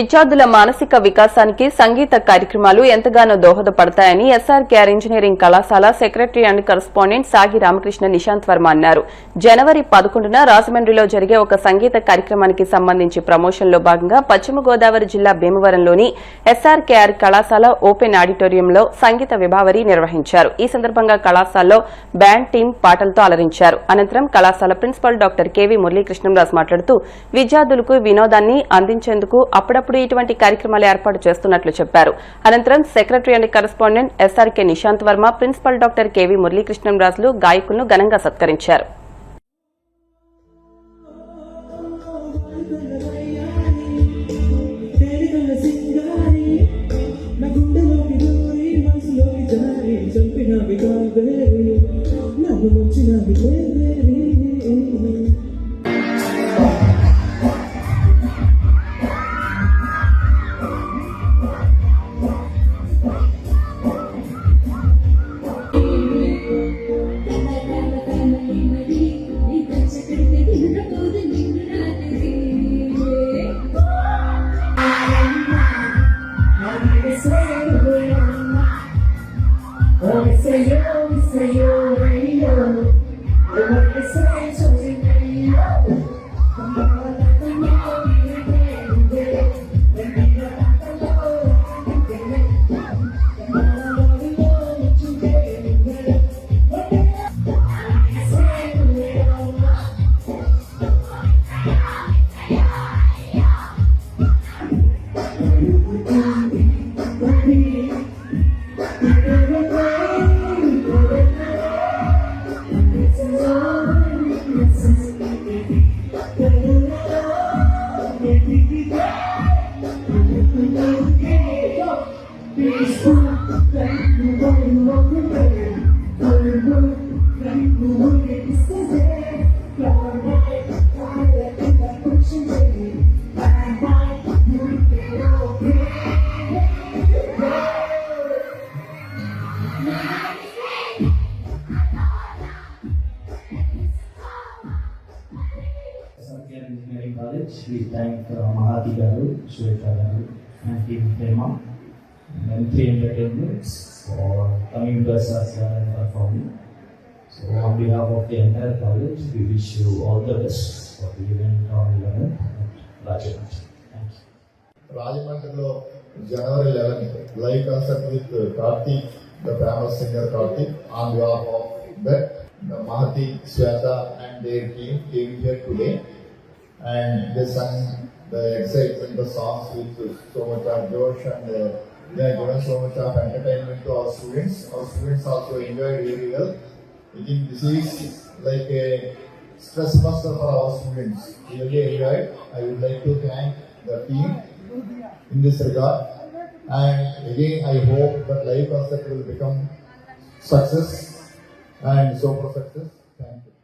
విద్యార్థుల మానసిక వికాసానికి సంగీత కార్యక్రమాలు ఎంతగానో దోహదపడతాయని ఎస్ఆర్కేఆర్ ఇంజనీరింగ్ కళాశాల సెక్రటరీ అండ్ కరెస్పాండెంట్ సాగి రామకృష్ణ నిశాంత్ వర్మ అన్నారు. జనవరి 11న రాజమండ్రిలో జరిగే ఒక సంగీత కార్యక్రమానికి సంబంధించి ప్రమోషన్లో భాగంగా పశ్చిమ గోదావరి జిల్లా భీమవరంలోని ఎస్ఆర్కేఆర్ కళాశాల ఓపెన్ ఆడిటోరియంలో సంగీత విభావరి నిర్వహించారు. ఈ సందర్భంగా కళాశాలలో బ్యాండ్ టీం పాటలతో అలరించారు. అనంతరం కళాశాల ప్రిన్సిపల్ డాక్టర్ కెవి మురళీకృష్ణంరాజు మాట్లాడుతూ విద్యార్థులకు వినోదాన్ని అందించేందుకు అప్పుడప్పుడు ఇటువంటి కార్యక్రమాలు ఏర్పాటు చేస్తున్నట్లు చెప్పారు. అనంతరం secretary and correspondent SRK Nishant Varma, principal doctor KV మురళీకృష్ణంరాజులు గాయకులను ఘనంగా సత్కరించారు. Engineering College, we thank Mahati Garu, Shweta Garu, and Team Prema and 3 Entertainments for coming to us and performing. So, on behalf of the entire college, we wish you all the best for the event on 11th at Rajamandri. Thank you. Rajamandriలో January 11th, live concert with Karthik, the famous singer Karthik. On behalf of that, the Mahati, Shweta, and their team came here today. And they sang the excitement, the songs with so much of josh, and they have given so much of entertainment to our students. Our students also enjoyed very well. I think this is like a stress buster for our students. Really enjoyed. I would like to thank the team in this regard. And again, I hope that live concert will become success and super success. Thank you.